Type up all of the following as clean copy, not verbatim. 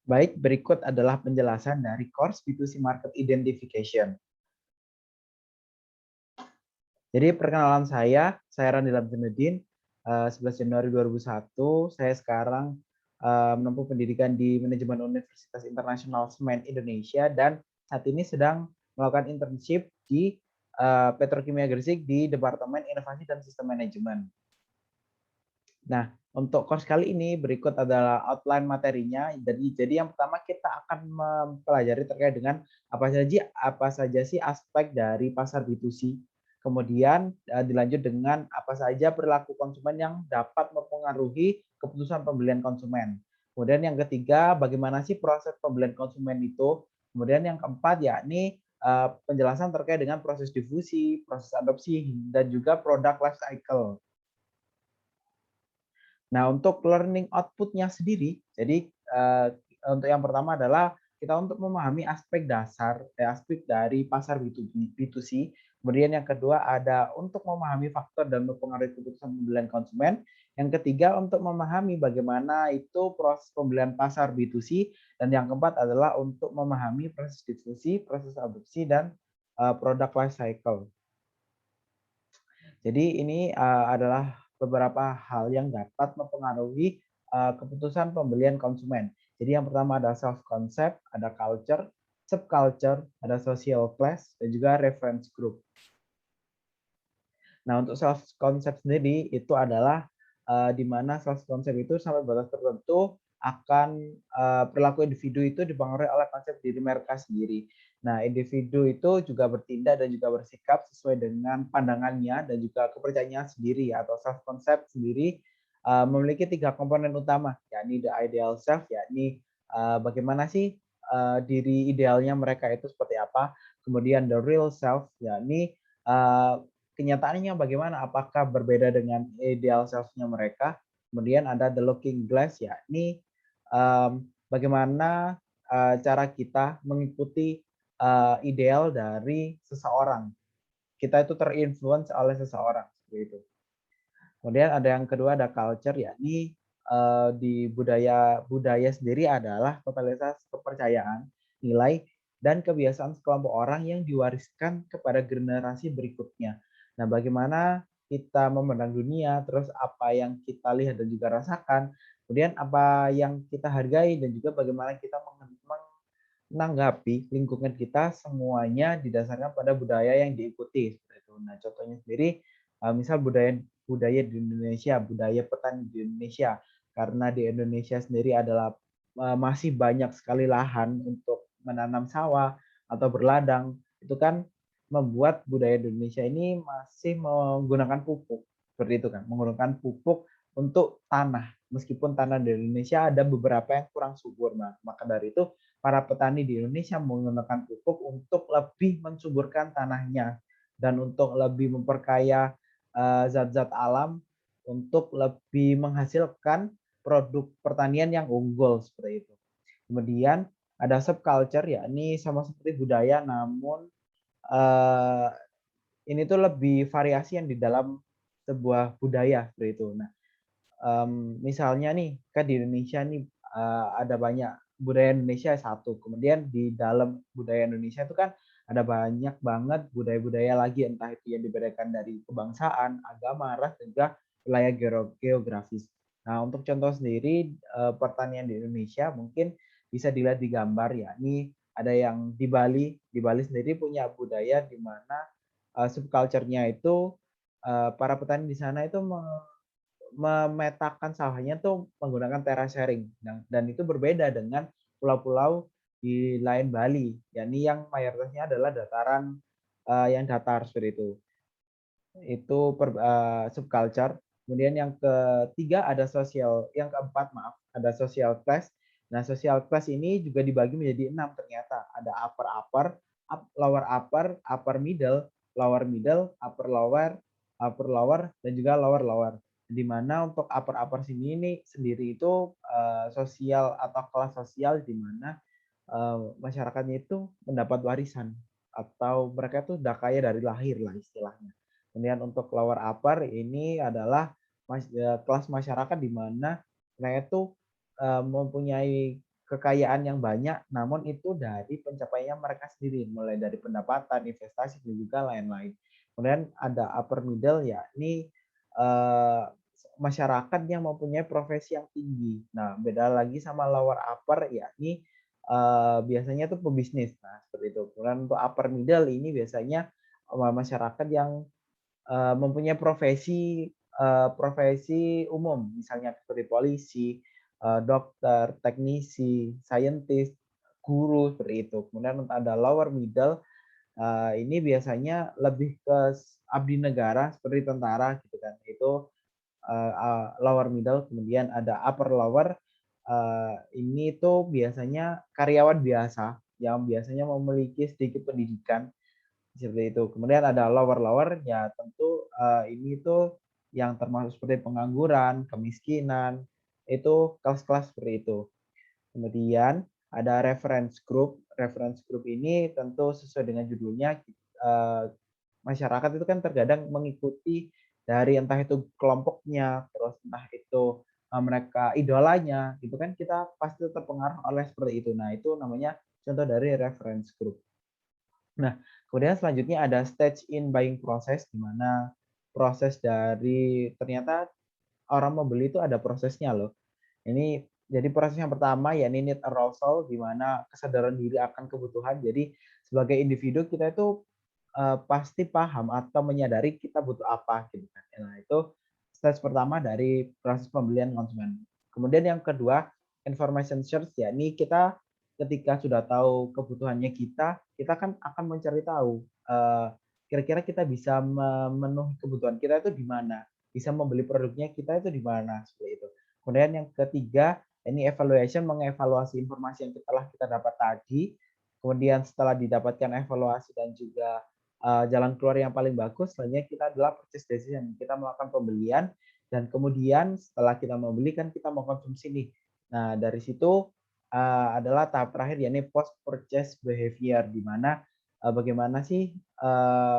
Baik, berikut adalah penjelasan dari course B2C Market Identification. Jadi perkenalan saya Randi Lamzanuddin, 11 Januari 2001. Saya sekarang menempuh pendidikan di Manajemen Universitas Internasional Semen Indonesia dan saat ini sedang melakukan internship di Petrokimia Gresik di Departemen Inovasi dan Sistem Manajemen. Nah, untuk course kali ini berikut adalah outline materinya. Jadi yang pertama kita akan mempelajari terkait dengan apa saja sih aspek dari pasar B2C. Kemudian dilanjut dengan apa saja perilaku konsumen yang dapat mempengaruhi keputusan pembelian konsumen. Kemudian yang ketiga, bagaimana sih proses pembelian konsumen itu. Kemudian yang keempat yakni penjelasan terkait dengan proses difusi, proses adopsi, dan juga product life cycle. Nah, untuk learning output-nya sendiri, jadi untuk yang pertama adalah kita untuk memahami aspek dasar, aspek dari pasar B2C. Kemudian yang kedua ada untuk memahami faktor dan mempengaruhi keputusan pembelian konsumen. Yang ketiga untuk memahami bagaimana itu proses pembelian pasar B2C. Dan yang keempat adalah untuk memahami proses distribusi, proses adopsi, dan product life cycle. Jadi ini adalah beberapa hal yang dapat mempengaruhi keputusan pembelian konsumen. Jadi yang pertama ada self concept, ada culture, subculture, ada social class, dan juga reference group. Nah, untuk self concept sendiri itu adalah di mana self concept itu sampai batas tertentu akan perilaku individu itu dipengaruhi oleh konsep diri mereka sendiri. Nah, individu itu juga bertindak dan juga bersikap sesuai dengan pandangannya dan juga kepercayaannya sendiri atau self concept sendiri memiliki 3 komponen utama, yakni the ideal self, yakni bagaimana sih diri idealnya mereka itu seperti apa. Kemudian the real self, yakni kenyataannya bagaimana, apakah berbeda dengan ideal self-nya mereka. Kemudian ada the looking glass, yakni bagaimana cara kita mengikuti ideal dari seseorang. Kita itu terinfluence oleh seseorang seperti itu. Kemudian ada yang kedua ada culture, yakni di budaya sendiri adalah totalitas kepercayaan, nilai, dan kebiasaan sekelompok orang yang diwariskan kepada generasi berikutnya. Nah, bagaimana kita memandang dunia, terus apa yang kita lihat dan juga rasakan, kemudian apa yang kita hargai, dan juga bagaimana kita menanggapi lingkungan kita, semuanya didasarkan pada budaya yang diikuti. Nah, contohnya sendiri, misal budaya budaya di Indonesia, budaya petani di Indonesia, karena di Indonesia sendiri adalah masih banyak sekali lahan untuk menanam sawah atau berladang, itu kan membuat budaya Indonesia ini masih menggunakan pupuk, seperti itu kan, menggunakan pupuk untuk tanah, meskipun tanah di Indonesia ada beberapa yang kurang subur. Nah, maka dari itu para petani di Indonesia menggunakan pupuk untuk lebih mensuburkan tanahnya dan untuk lebih memperkaya zat-zat alam untuk lebih menghasilkan produk pertanian yang unggul seperti itu. Kemudian ada subculture, yakni sama seperti budaya, namun ini tuh lebih variasi yang di dalam sebuah budaya seperti itu. Nah, misalnya nih kan di Indonesia nih ada banyak budaya Indonesia satu, kemudian di dalam budaya Indonesia itu kan ada banyak banget budaya-budaya lagi, entah itu yang dibedakan dari kebangsaan, agama, ras, dan juga wilayah geografis. Nah, untuk contoh sendiri pertanian di Indonesia mungkin bisa dilihat di gambar, yakni ada yang di Bali sendiri punya budaya di mana subculture-nya itu para petani di sana itu memetakan sawahnya tuh menggunakan terasering dan itu berbeda dengan pulau-pulau di lain Bali, yakni yang mayoritasnya adalah dataran yang datar seperti itu. Itu subculture. Kemudian yang ketiga ada yang keempat maaf, ada social class. Nah, social class ini juga dibagi menjadi 6 ternyata. Ada lower upper middle, upper lower, dan juga lower lower. Di mana untuk upper sini ini sendiri itu sosial atau kelas sosial di mana masyarakatnya itu mendapat warisan atau mereka tuh udah kaya dari lahir lah istilahnya. Kemudian untuk lower upper ini adalah kelas masyarakat di mana mereka itu mempunyai kekayaan yang banyak, namun itu dari pencapaian mereka sendiri, mulai dari pendapatan, investasi, dan juga lain-lain. Kemudian ada upper middle, yakni masyarakat yang mempunyai profesi yang tinggi. Nah, beda lagi sama lower upper, yakni biasanya itu pebisnis. Nah, seperti itu. Kemudian untuk upper middle ini biasanya masyarakat yang mempunyai profesi umum, misalnya seperti polisi, dokter, teknisi, saintis, guru, seperti itu. Kemudian untuk ada lower middle, ini biasanya lebih ke abdi negara seperti tentara gitu kan. Itu lower middle, kemudian ada upper lower, ini tuh biasanya karyawan biasa yang biasanya memiliki sedikit pendidikan seperti itu. Kemudian ada lower-lower, ya tentu ini tuh yang termasuk seperti pengangguran, kemiskinan, itu kelas-kelas seperti itu. Kemudian ada reference group. Reference group ini tentu sesuai dengan judulnya, masyarakat itu kan terkadang mengikuti dari entah itu kelompoknya, terus entah itu mereka idolanya, gitu kan kita pasti terpengaruh oleh seperti itu. Nah, itu namanya contoh dari reference group. Nah, kemudian selanjutnya ada stage in buying process, di mana proses dari ternyata orang membeli itu ada prosesnya loh. Ini jadi proses yang pertama ya ini need arousal, di mana kesadaran diri akan kebutuhan. Jadi sebagai individu kita itu pasti paham atau menyadari kita butuh apa gitu kan. Nah, itu stage pertama dari proses pembelian konsumen. Kemudian yang kedua, information search, yakni kita ketika sudah tahu kebutuhannya kita kan akan mencari tahu kira-kira kita bisa memenuhi kebutuhan kita itu di mana, bisa membeli produknya kita itu di mana, seperti itu. Kemudian yang ketiga, ini evaluation, mengevaluasi informasi yang telah kita dapat tadi. Kemudian setelah didapatkan evaluasi dan juga jalan keluar yang paling bagus, selanjutnya kita adalah purchase decision. Kita melakukan pembelian dan kemudian setelah kita membeli kan kita mau konsumsi nih. Nah, dari situ adalah tahap terakhir yakni post purchase behavior, di mana bagaimana sih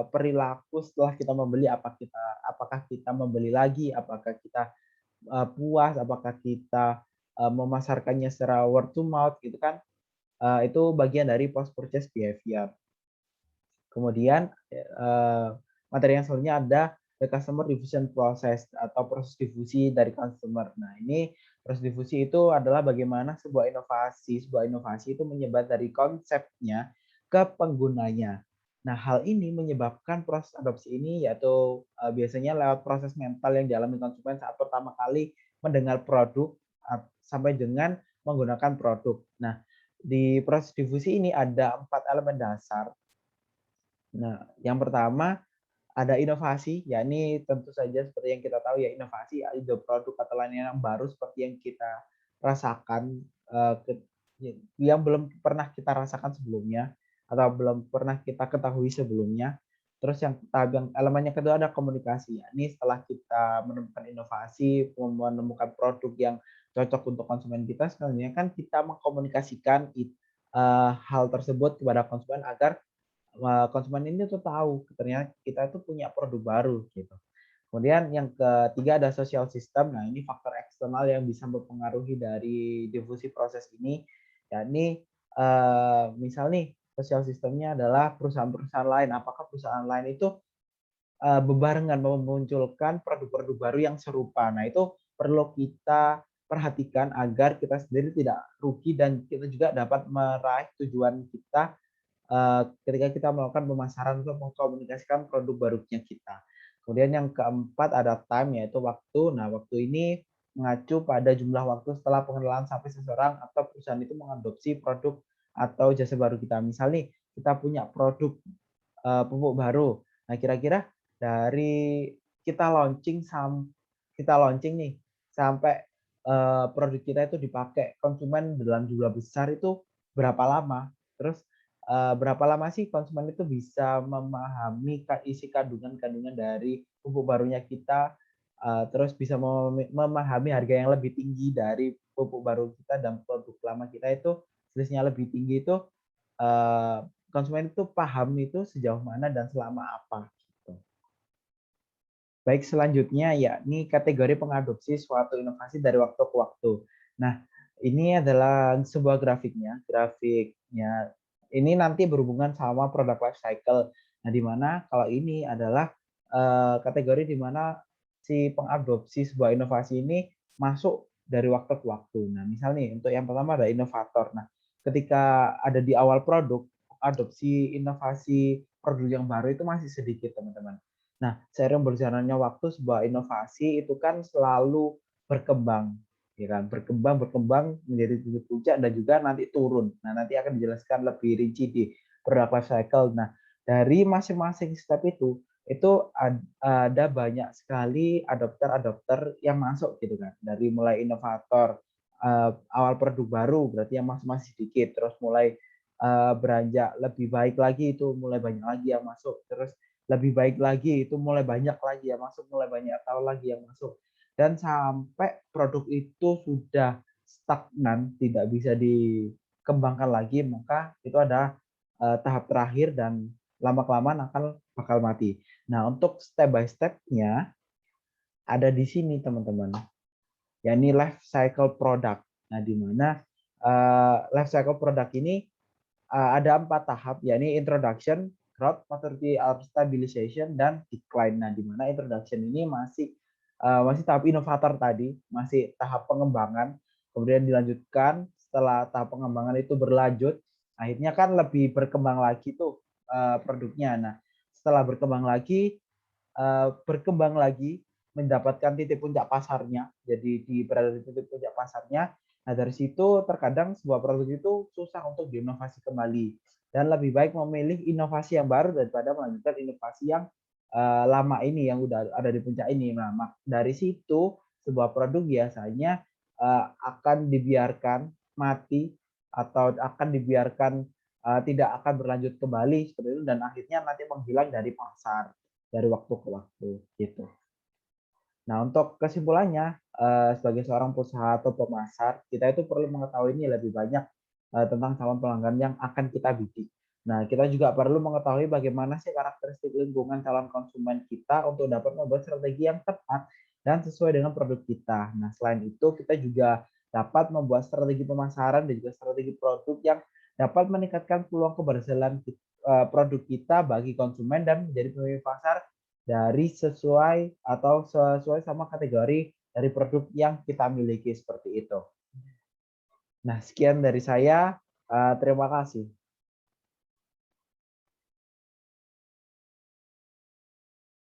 perilaku setelah kita membeli, apakah kita membeli lagi, apakah kita puas, apakah kita memasarkannya secara word to mouth gitu kan. Itu bagian dari post purchase behavior. Kemudian materi yang selanjutnya ada the customer diffusion process atau proses difusi dari customer. Nah, ini proses difusi itu adalah bagaimana sebuah inovasi itu menyebar dari konsepnya ke penggunanya. Nah, hal ini menyebabkan proses adopsi ini yaitu biasanya lewat proses mental yang dialami konsumen saat pertama kali mendengar produk sampai dengan menggunakan produk. Nah, di proses difusi ini ada 4 elemen dasar. Nah, yang pertama ada inovasi, yakni tentu saja seperti yang kita tahu ya, inovasi ide produk atau lainnya yang baru seperti yang kita rasakan, yang belum pernah kita rasakan sebelumnya atau belum pernah kita ketahui sebelumnya. Terus yang tahap yang elemen yang kedua ada komunikasi, yakni setelah kita menemukan inovasi, menemukan produk yang cocok untuk konsumen kita, selanjutnya kan kita mengkomunikasikan hal tersebut kepada konsumen agar konsumen ini tuh tahu ternyata kita tuh punya produk baru gitu. Kemudian yang ketiga ada social system. Nah, ini faktor eksternal yang bisa mempengaruhi dari difusi proses ini, yakni misal nih social systemnya adalah perusahaan-perusahaan lain. Apakah perusahaan lain itu bebarengan memunculkan produk-produk baru yang serupa. Nah, itu perlu kita perhatikan agar kita sendiri tidak rugi dan kita juga dapat meraih tujuan kita ketika kita melakukan pemasaran untuk mengkomunikasikan produk barunya kita. Kemudian yang keempat ada time, yaitu waktu. Nah, waktu ini mengacu pada jumlah waktu setelah pengenalan sampai seseorang atau perusahaan itu mengadopsi produk atau jasa baru kita. Misal nih, kita punya produk pupuk baru. Nah, kira-kira dari kita launching nih sampai produk kita itu dipakai konsumen dalam jumlah besar itu berapa lama? Terus berapa lama sih konsumen itu bisa memahami isi kandungan-kandungan dari pupuk barunya kita, terus bisa memahami harga yang lebih tinggi dari pupuk baru kita dan produk lama kita itu selisihnya lebih tinggi itu, konsumen itu paham itu sejauh mana dan selama apa gitu. Baik, selanjutnya yakni kategori pengadopsi suatu inovasi dari waktu ke waktu. Nah, Ini adalah sebuah grafiknya. Grafiknya ini nanti berhubungan sama product life cycle. Nah, di mana kalau ini adalah kategori di mana si pengadopsi sebuah inovasi ini masuk dari waktu ke waktu. Nah, misal nih untuk yang pertama ada inovator. Nah, ketika ada di awal produk, adopsi inovasi produk yang baru itu masih sedikit, teman-teman. Nah, seiring berjalannya waktu sebuah inovasi itu kan selalu berkembang, ya kan, berkembang menjadi titik puncak dan juga nanti turun. Nah, nanti akan dijelaskan lebih rinci di product life cycle. Nah, dari masing-masing step itu ada banyak sekali adopter yang masuk gitu kan. Dari mulai inovator, awal produk baru berarti yang masih sedikit, terus mulai beranjak lebih baik lagi itu mulai banyak lagi yang masuk, terus lebih baik lagi itu mulai banyak lagi yang masuk, mulai banyak tahun lagi yang masuk, dan sampai produk itu sudah stagnan, tidak bisa dikembangkan lagi, maka itu ada tahap terakhir dan lama-kelamaan bakal mati. Nah, untuk step by step-nya ada di sini, teman-teman. Yakni life cycle product. Nah, di mana life cycle product ini ada 4 tahap, yakni introduction, growth, maturity, stabilization, dan decline. Nah, di mana introduction ini masih tahap inovator tadi, masih tahap pengembangan, kemudian dilanjutkan setelah tahap pengembangan itu berlanjut, akhirnya kan lebih berkembang lagi tuh produknya. Nah, setelah berkembang lagi mendapatkan titik puncak pasarnya, jadi berada di titik puncak pasarnya. Nah, dari situ terkadang sebuah produk itu susah untuk diinovasi kembali dan lebih baik memilih inovasi yang baru daripada melanjutkan inovasi yang lama ini yang udah ada di puncak ini. Nah, dari situ sebuah produk biasanya akan dibiarkan mati atau akan dibiarkan tidak akan berlanjut kembali seperti itu, dan akhirnya nanti menghilang dari pasar dari waktu ke waktu gitu. Nah, untuk kesimpulannya, sebagai seorang pengusaha atau pemasar, kita itu perlu mengetahui ini lebih banyak tentang calon pelanggan yang akan kita bidik. Nah, kita juga perlu mengetahui bagaimana sih karakteristik lingkungan calon konsumen kita untuk dapat membuat strategi yang tepat dan sesuai dengan produk kita. Nah, selain itu, kita juga dapat membuat strategi pemasaran dan juga strategi produk yang dapat meningkatkan peluang keberhasilan produk kita bagi konsumen dan menjadi pemimpin pasar dari sesuai sama kategori dari produk yang kita miliki seperti itu. Nah, sekian dari saya. Terima kasih.